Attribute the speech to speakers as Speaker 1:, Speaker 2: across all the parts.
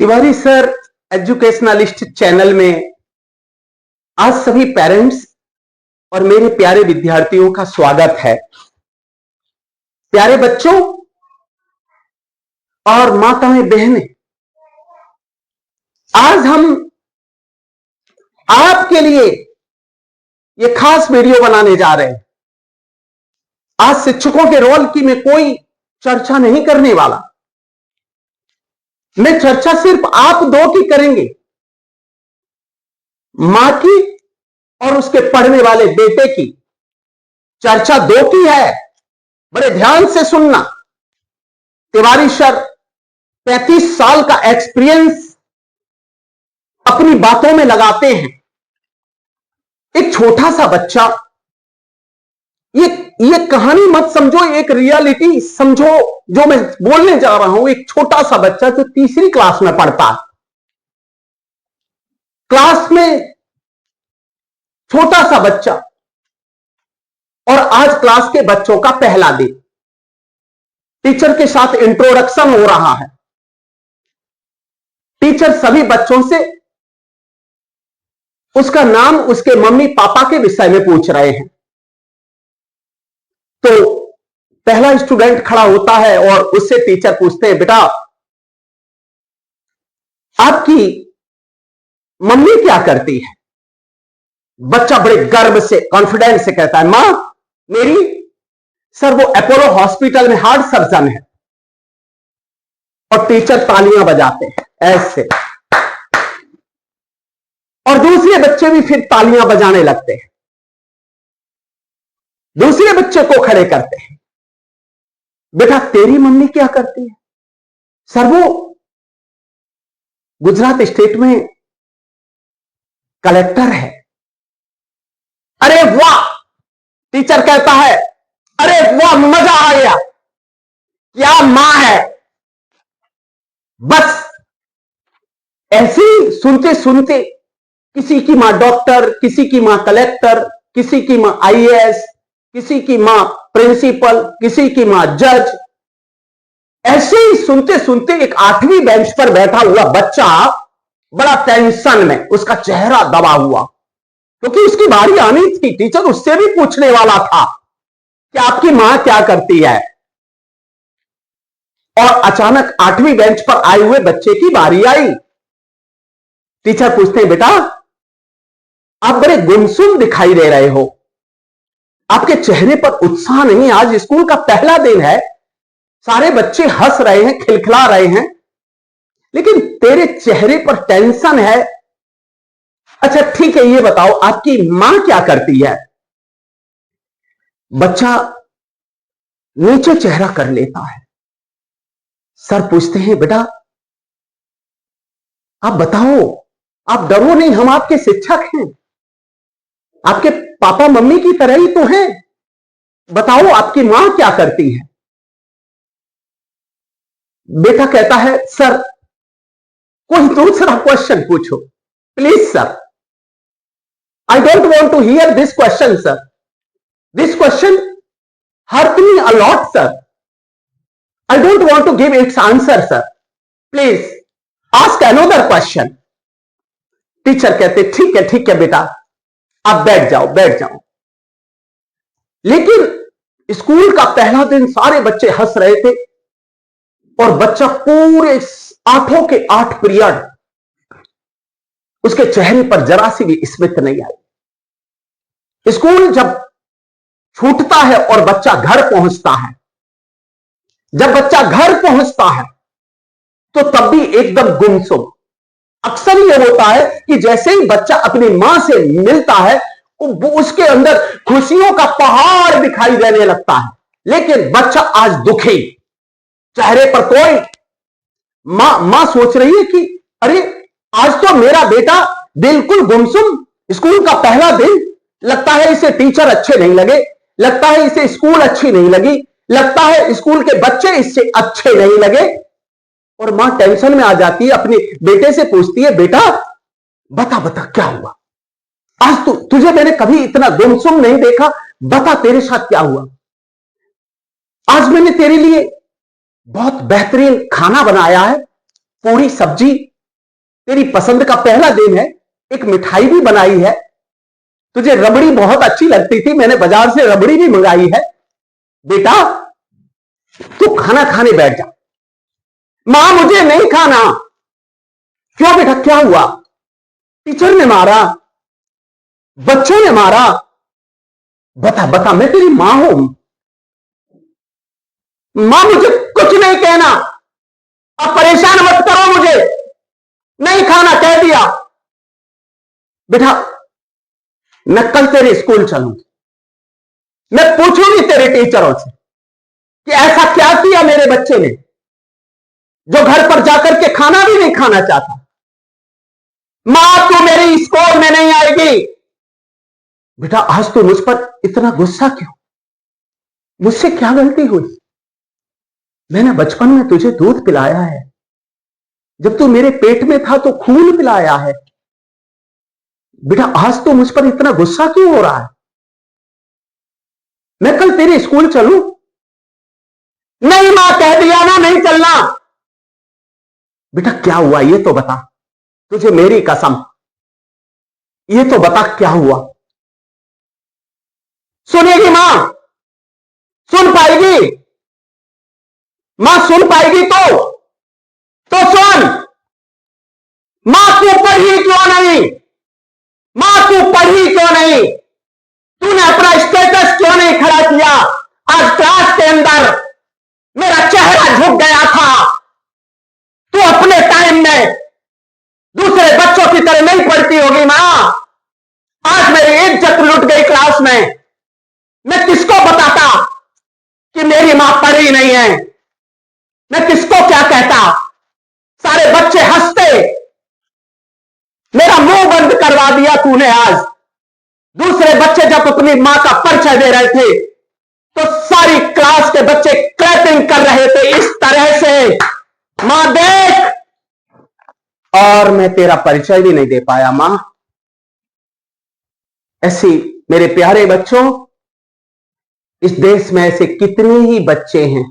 Speaker 1: Tiwari sir educationalist channel में आज सभी पेरेंट्स और मेरे प्यारे विद्यार्थियों का स्वागत है। प्यारे बच्चों और माताएं बहनें, आज हम आपके लिए ये खास वीडियो बनाने जा रहे हैं। आज शिक्षकों के रोल की मैं कोई चर्चा नहीं करने वाला, मैं चर्चा सिर्फ आप दो की करेंगे, मां की और उसके पढ़ने वाले बेटे की। चर्चा दो की है, बड़े ध्यान से सुनना। तिवारी सर 35 साल का एक्सपीरियंस अपनी बातों में लगाते हैं। एक छोटा सा बच्चा, ये कहानी मत समझो, एक रियलिटी समझो जो मैं बोलने जा रहा हूं। एक छोटा सा बच्चा जो तीसरी क्लास में पढ़ता है, क्लास में छोटा सा बच्चा, और आज क्लास के बच्चों का पहला दिन, टीचर के साथ इंट्रोडक्शन हो रहा है। टीचर सभी बच्चों से उसका नाम, उसके मम्मी पापा के विषय में पूछ रहे हैं। तो पहला स्टूडेंट खड़ा होता है और उससे टीचर पूछते हैं, बेटा आपकी मम्मी क्या करती है? बच्चा बड़े गर्व से, कॉन्फिडेंस से कहता है, मां मेरी, सर वो अपोलो हॉस्पिटल में हार्ट सर्जन है। और टीचर तालियां बजाते हैं ऐसे, और दूसरे बच्चे भी फिर तालियां बजाने लगते हैं, दूसरे बच्चे को खड़े करते हैं। बेटा तेरी मम्मी क्या करती है? सर वो गुजरात स्टेट में कलेक्टर है। अरे वाह! टीचर कहता है, अरे वाह, मजा आ गया, क्या मां है। बस ऐसे ही सुनते सुनते किसी की मां डॉक्टर, किसी की मां कलेक्टर, किसी की मां आईएएस, किसी की मां प्रिंसिपल, किसी की मां जज। ऐसे ही सुनते सुनते एक 8वीं बेंच पर बैठा हुआ बच्चा बड़ा टेंशन में, उसका चेहरा दबा हुआ, क्योंकि उसकी बारी आनी थी। टीचर उससे भी पूछने वाला था कि आपकी मां क्या करती है। और अचानक 8वीं बेंच पर आए हुए बच्चे की बारी आई। टीचर पूछते हैं, बेटा आप बड़े गुमसुम दिखाई दे रहे हो, आपके चेहरे पर उत्साह नहीं। आज स्कूल का पहला दिन है, सारे बच्चे हंस रहे हैं, खिलखिला रहे हैं, लेकिन तेरे चेहरे पर टेंशन है। अच्छा ठीक है, ये बताओ आपकी मां क्या करती है? बच्चा नीचे चेहरा कर लेता है। सर पूछते हैं, बेटा आप बताओ, आप डरो नहीं, हम आपके शिक्षक हैं, आपके पापा मम्मी की तरह ही तो हैं। बताओ आपकी मां क्या करती है? बेटा कहता है, सर कोई दूसरा क्वेश्चन पूछो please sir, I don't want to hear this question sir, this question hurt me a lot sir, I don't want to give its answer sir, please ask another question. Teacher कहते, ठीक है बेटा, आप बैठ जाओ। लेकिन स्कूल का पहला दिन, सारे बच्चे हंस रहे थे, और बच्चा पूरे 8 के 8 पीरियड उसके चेहरे पर जरा सी भी स्मित नहीं आई। स्कूल जब छूटता है और बच्चा घर पहुंचता है, जब बच्चा घर पहुंचता है तो तब भी एकदम गुमसुम। अक्सर ये होता है कि जैसे ही बच्चा अपनी मां से मिलता है, वो उसके अंदर खुशियों का पहाड़ दिखाई देने लगता है। लेकिन बच्चा आज दुखी, चेहरे पर कोई, मां सोच रही है कि अरे आज तो मेरा बेटा बिल्कुल गुमसुम, स्कूल का पहला दिन, लगता है इसे टीचर अच्छे नहीं लगे, लगता है इसे स्कूल अच्छी नहीं लगी, लगता है स्कूल के बच्चे इससे अच्छे नहीं लगे। और मां टेंशन में आ जाती है, अपने बेटे से पूछती है, बेटा बता क्या हुआ? आज तुझे मैंने कभी इतना गुमसुम नहीं देखा, बता तेरे साथ क्या हुआ? आज मैंने तेरे लिए बहुत बेहतरीन खाना बनाया है, पूरी सब्जी, तेरी पसंद का पहला दिन है, एक मिठाई भी बनाई है, तुझे रबड़ी बहुत अच्छी लगती थी, मैंने बाजार से रबड़ी भी मंगाई है। बेटा तू खाना खाने बैठ जा। मां मुझे नहीं खाना। क्यों बेटा, क्या हुआ? टीचर ने मारा, बच्चों ने मारा। बता बता, मैं तेरी मां हूं। मां मुझे कुछ नहीं कहना, अब परेशान मत करो मुझे, नहीं खाना कह दिया। बेटा मैं कल तेरे स्कूल चलूंगी, मैं पूछूंगी तेरे टीचरों से कि ऐसा क्या किया मेरे बच्चे ने जो घर पर जाकर के खाना भी नहीं खाना चाहता। मां तू मेरी स्कूल में नहीं आएगी। बेटा आज तू मुझ पर इतना गुस्सा क्यों? मुझसे क्या गलती हुई? मैंने बचपन में तुझे दूध पिलाया है, जब तू मेरे पेट में था तो खून पिलाया है। बेटा आज तो मुझ पर इतना गुस्सा क्यों हो रहा है? मैं कल तेरे स्कूल चलूं? नहीं मां कह दिया ना, नहीं चलना। बेटा क्या हुआ ये तो बता, तुझे मेरी कसम ये तो बता क्या हुआ। सुनेगी मां? सुन पाएगी मां? सुन पाएगी तो सुन। मां तू पढ़ी क्यों नहीं? मां तू पढ़ी क्यों नहीं? तूने अपना स्टेटस क्यों नहीं खड़ा किया? आज क्लास के अंदर मेरा चेहरा झुक गया था। तू अपने टाइम में दूसरे बच्चों की तरह नहीं पढ़ती होगी मां। आज मेरी इज्जत लुट गई क्लास में। मैं किसको बताता कि मेरी मां पढ़ी नहीं है? मैं किसको क्या कहता? सारे बच्चे हंसते। मेरा मुंह बंद करवा दिया तूने आज। दूसरे बच्चे जब अपनी मां का परिचय दे रहे थे तो सारी क्लास के बच्चे क्लैपिंग कर रहे थे इस तरह से, मां देख। और मैं तेरा परिचय भी नहीं दे पाया मां। ऐसी मेरे प्यारे बच्चों, इस देश में ऐसे कितने ही बच्चे हैं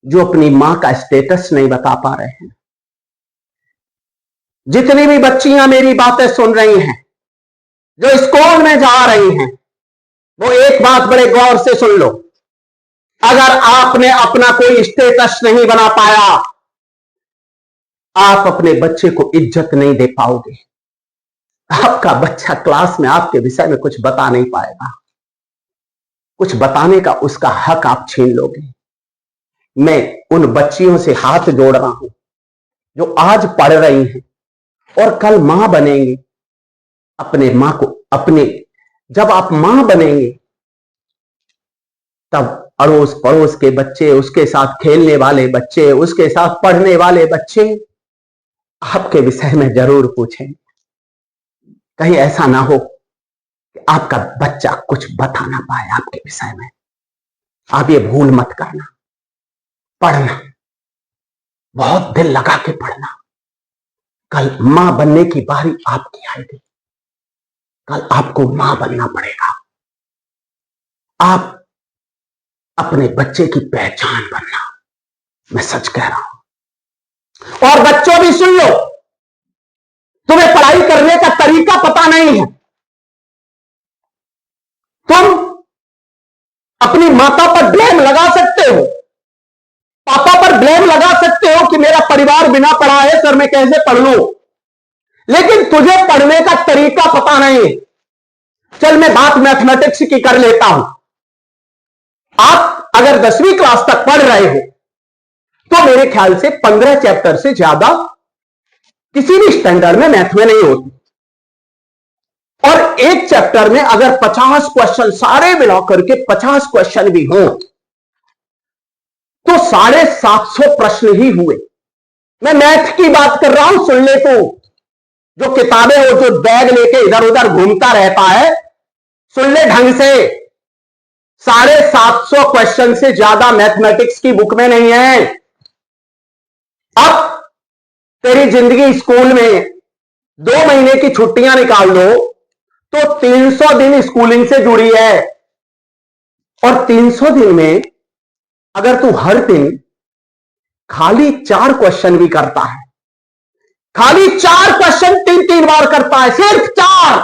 Speaker 1: जो अपनी मां का स्टेटस नहीं बता पा रहे हैं। जितनी भी बच्चियां मेरी बातें सुन रही हैं, जो स्कूल में जा रही हैं, वो एक बात बड़े गौर से सुन लो। अगर आपने अपना कोई स्टेटस नहीं बना पाया, आप अपने बच्चे को इज्जत नहीं दे पाओगे। आपका बच्चा क्लास में आपके विषय में कुछ बता नहीं पाएगा। कुछ बताने का उसका हक आप छीन लोगे। मैं उन बच्चियों से हाथ जोड़ रहा हूं जो आज पढ़ रही हैं और कल मां बनेंगे। अपने मां को जब आप मां बनेंगे तब अड़ोस पड़ोस के बच्चे, उसके साथ खेलने वाले बच्चे, उसके साथ पढ़ने वाले बच्चे आपके विषय में जरूर पूछेंगे। कहीं ऐसा ना हो कि आपका बच्चा कुछ बता ना पाए आपके विषय में। आप ये भूल मत करना। पढ़ना, बहुत दिल लगा के पढ़ना। कल मां बनने की बारी आपकी आएगी। कल आपको मां बनना पड़ेगा। आप अपने बच्चे की पहचान बनना। मैं सच कह रहा हूं। और बच्चों भी सुन लो, तुम्हें पढ़ाई करने का तरीका पता नहीं है। तुम अपनी माता पर ब्लेम लगा सकते हो, पापा पर ब्लेम लगा सकते हो कि मेरा परिवार बिना पढ़ा है, सर मैं कैसे पढ़ लूं। लेकिन तुझे पढ़ने का तरीका पता नहीं है। चल मैं बात मैथमेटिक्स की कर लेता हूं। आप अगर 10वीं क्लास तक पढ़ रहे हो तो मेरे ख्याल से 15 चैप्टर से ज्यादा किसी भी स्टैंडर्ड में मैथ में नहीं होती। और एक चैप्टर में अगर 50 क्वेश्चन सारे मिलाकर के 50 क्वेश्चन भी हो तो 750 प्रश्न ही हुए। मैं मैथ की बात कर रहा हूं, सुन ले तो। जो किताबें हो, जो बैग लेके इधर उधर घूमता रहता है, सुन ले ढंग से। 750 क्वेश्चन से ज्यादा मैथमेटिक्स की बुक में नहीं है। अब तेरी जिंदगी स्कूल में 2 महीने की छुट्टियां निकाल दो तो 300 दिन स्कूलिंग से जुड़ी है। और 300 दिन में अगर तू हर दिन खाली 4 क्वेश्चन भी करता है खाली 4 क्वेश्चन 3-3 बार करता है, सिर्फ 4,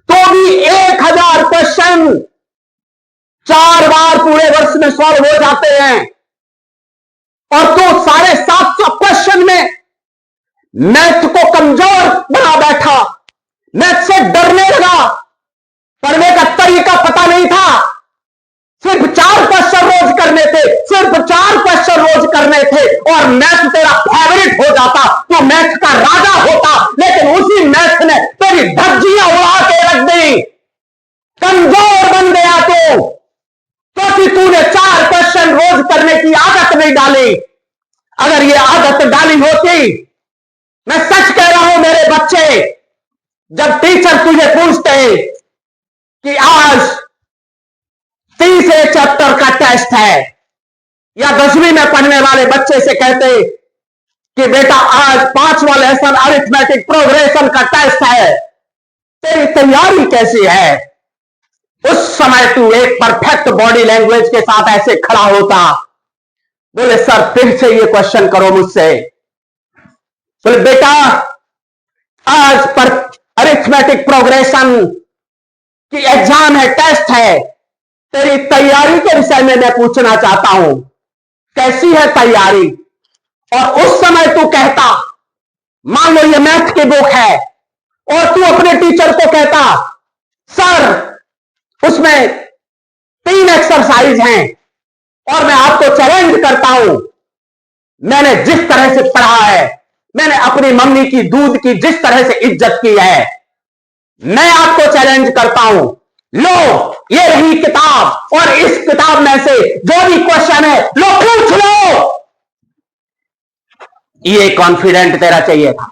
Speaker 1: तो भी 1000 क्वेश्चन 4 बार पूरे वर्ष में सॉल्व हो जाते हैं। और तो 750 क्वेश्चन में मैथ को कमजोर बना बैठा, मैथ से डरने लगा, पढ़ने का तरीका पता नहीं था। सिर्फ 4 क्वेश्चन रोज करने थे, सिर्फ 4 क्वेश्चन रोज करने थे और मैथ तेरा फेवरेट हो जाता, तो मैथ का राजा होता। लेकिन उसी मैथ ने तेरी धज्जियां उड़ा के रख दी, कमजोर बन गया तो, क्योंकि तूने 4 क्वेश्चन रोज करने की आदत नहीं डाली। अगर ये आदत डाली होती, मैं सच कह रहा हूं मेरे बच्चे, जब टीचर तुझे पूछते कि आज 30वें चैप्टर का टेस्ट है, या 10वीं में पढ़ने वाले बच्चे से कहते कि बेटा आज 5वां लेसन अरिथमेटिक प्रोग्रेशन का टेस्ट है, तेरी तैयारी कैसी है? उस समय तू एक परफेक्ट बॉडी लैंग्वेज के साथ ऐसे खड़ा होता, बोले सर फिर से ये क्वेश्चन करो मुझसे। बोले बेटा आज पर अरिथमेटिक प्रोग्रेशन की एग्जाम है, टेस्ट है, तेरी तैयारी के विषय में मैं पूछना चाहता हूं, कैसी है तैयारी? और उस समय तू कहता, मान लो ये मैथ की बुक है और तू अपने टीचर को कहता सर उसमें 3 एक्सरसाइज हैं और मैं आपको चैलेंज करता हूं, मैंने जिस तरह से पढ़ा है, मैंने अपनी मम्मी की दूध की जिस तरह से इज्जत की है, मैं आपको चैलेंज करता हूं, लो ये रही किताब और इस किताब में से जो भी क्वेश्चन है लो पूछ लो। ये कॉन्फिडेंट तेरा चाहिए था।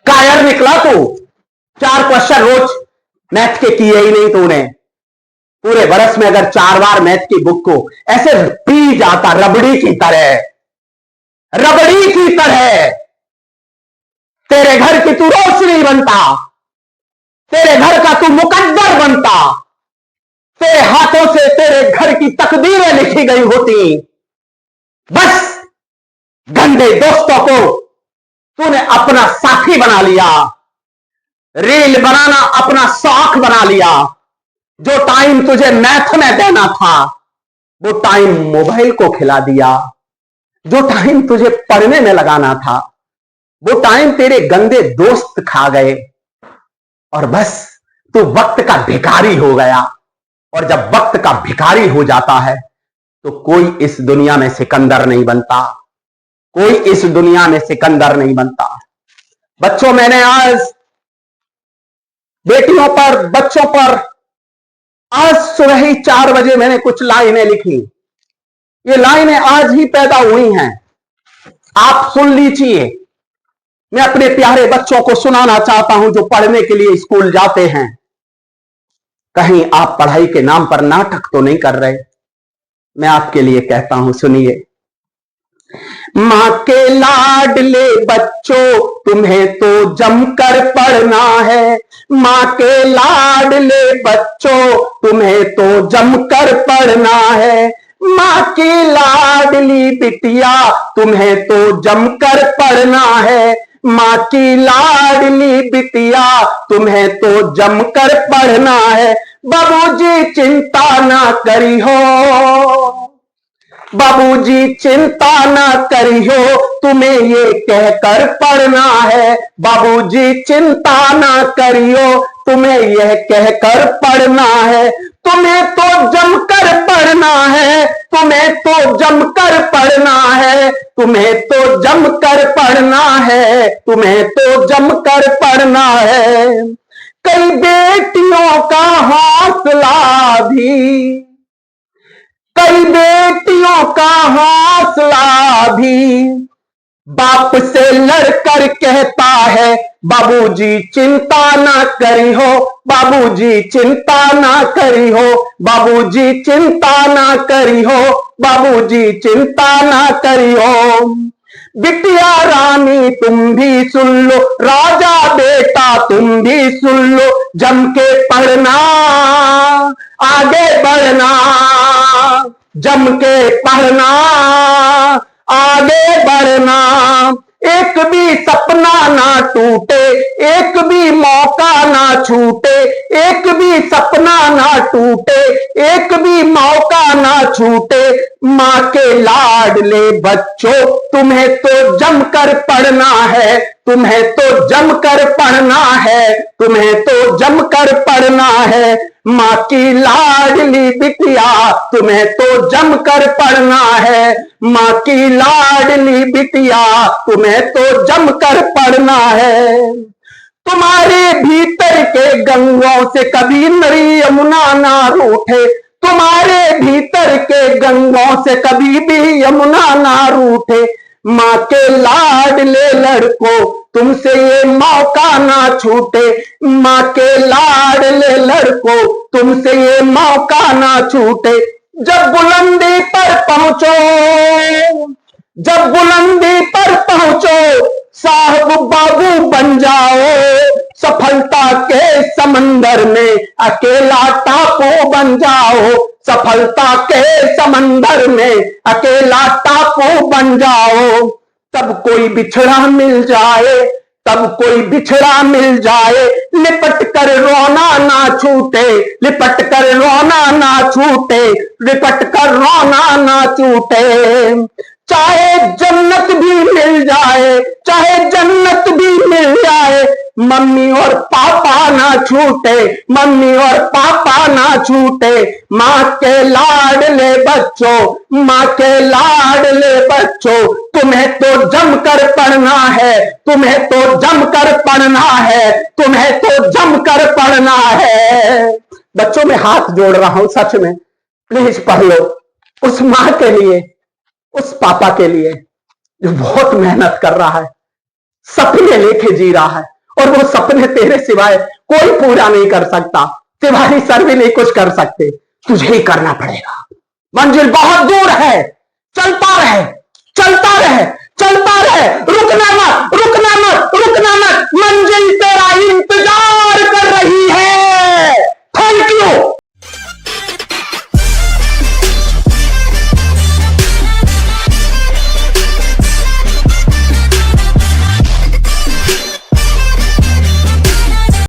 Speaker 1: कायर निकला तू, 4 क्वेश्चन रोज मैथ के किए ही नहीं तूने। पूरे बरस में अगर 4 बार मैथ की बुक को ऐसे पी जाता रबड़ी की तरह, रबड़ी की तरह, तेरे घर की तू रोशनी बनता, तेरे घर का तू मुकद्दर बनता, तेरे हाथों से तेरे घर की तकदीरें लिखी गई होती। बस गंदे दोस्तों को तूने अपना साथी बना लिया, रील बनाना अपना शौक बना लिया। जो टाइम तुझे मैथ में देना था वो टाइम मोबाइल को खिला दिया, जो टाइम तुझे पढ़ने में लगाना था वो टाइम तेरे गंदे दोस्त खा गए, और बस तू वक्त का भिखारी हो गया। और जब वक्त का भिखारी हो जाता है तो कोई इस दुनिया में सिकंदर नहीं बनता, कोई इस दुनिया में सिकंदर नहीं बनता। बच्चों, मैंने आज बेटियों पर, बच्चों पर आज सुबह ही 4 बजे मैंने कुछ लाइनें लिखी। ये लाइनें आज ही पैदा हुई हैं, आप सुन लीजिए। मैं अपने प्यारे बच्चों को सुनाना चाहता हूं जो पढ़ने के लिए स्कूल जाते हैं। कहीं आप पढ़ाई के नाम पर नाटक तो नहीं कर रहे? मैं आपके लिए कहता हूं, सुनिए। मां के लाडले बच्चों तुम्हें तो जमकर पढ़ना है, मां के लाडले बच्चों तुम्हें तो जमकर पढ़ना है, मां की लाडली बिटिया तुम्हें तो जमकर पढ़ना है, मां की लाडली बिटिया तुम्हें तो जमकर पढ़ना है। बाबूजी चिंता ना करी हो, बाबूजी चिंता ना करियो तुम्हें ये कहकर पढ़ना है, बाबूजी चिंता ना करियो तुम्हें यह कहकर पढ़ना है। तुम्हें तो जमकर पढ़ना है, तुम्हें तो जमकर पढ़ना है, तुम्हें तो जमकर पढ़ना है, तुम्हें तो जमकर पढ़ना है। कई बेटियों का हौसला भी, कई बेटियों का हौसला भी बाप से लड़कर कहता है, बाबूजी चिंता ना करी हो, बाबूजी चिंता ना करी हो, बाबूजी चिंता ना करी हो, बाबूजी चिंता ना करी हो। बिटिया रानी तुम भी सुन लो, राजा बेटा तुम भी सुन लो, जम के पढ़ना आगे बढ़ना, जम के पढ़ना आगे बढ़ना। एक भी सपना ना टूटे, एक भी मौका ना छूटे, एक भी सपना ना टूटे, एक भी मौका ना छूटे। माँ के लाडले बच्चों तुम्हें तो जमकर पढ़ना है, तुम्हें तो जमकर पढ़ना है, तुम्हें तो जमकर पढ़ना है। माँ की लाडली बिटिया तुम्हें तो जमकर पढ़ना है, माँ की लाडली बिटिया तुम्हें तो जमकर पढ़ना है। तुम्हारे भीतर के गंगों से कभी नदी यमुना ना रूठे, तुम्हारे भीतर के गंगों से कभी भी यमुना ना रूठे। माँ के लाडले लड़कों तुमसे ये मौका ना छूटे, माँ के लाडले लड़कों तुमसे ये मौका ना छूटे। जब बुलंदी पर पहुंचो, जब बुलंदी पर पहुंचो साहब बाबू बन जाओ, सफलता के समंदर में अकेला टापू बन जाओ, सफलता के समंदर में अकेला टापू बन जाओ। तब कोई बिछड़ा मिल जाए, तब कोई बिछड़ा मिल जाए, लिपट कर रोना ना छूटे, लिपट कर रोना ना छूटे, लिपट कर रोना ना छूटे। चाहे जन्नत भी मिल जाए, चाहे जन्नत भी मिल जाए, मम्मी और पापा ना छूटे, मम्मी और पापा ना छूटे। माँ के लाडले बच्चों, माँ के लाडले बच्चों तुम्हें तो जमकर पढ़ना है, तुम्हें तो जमकर पढ़ना है, तुम्हें तो जमकर पढ़ना है। बच्चों में हाथ जोड़ रहा हूं, सच में प्लीज पढ़ लो, उस माँ के लिए, उस पापा के लिए जो बहुत मेहनत कर रहा है, सपने लेके जी रहा है, और वो सपने तेरे सिवाय कोई पूरा नहीं कर सकता, तुम्हारी सर भी नहीं कुछ कर सकते, तुझे ही करना पड़ेगा। मंजिल बहुत दूर है, चलता रहे, चलता रहे, चलता रहे, रुकना मत, रुकना मत, रुकना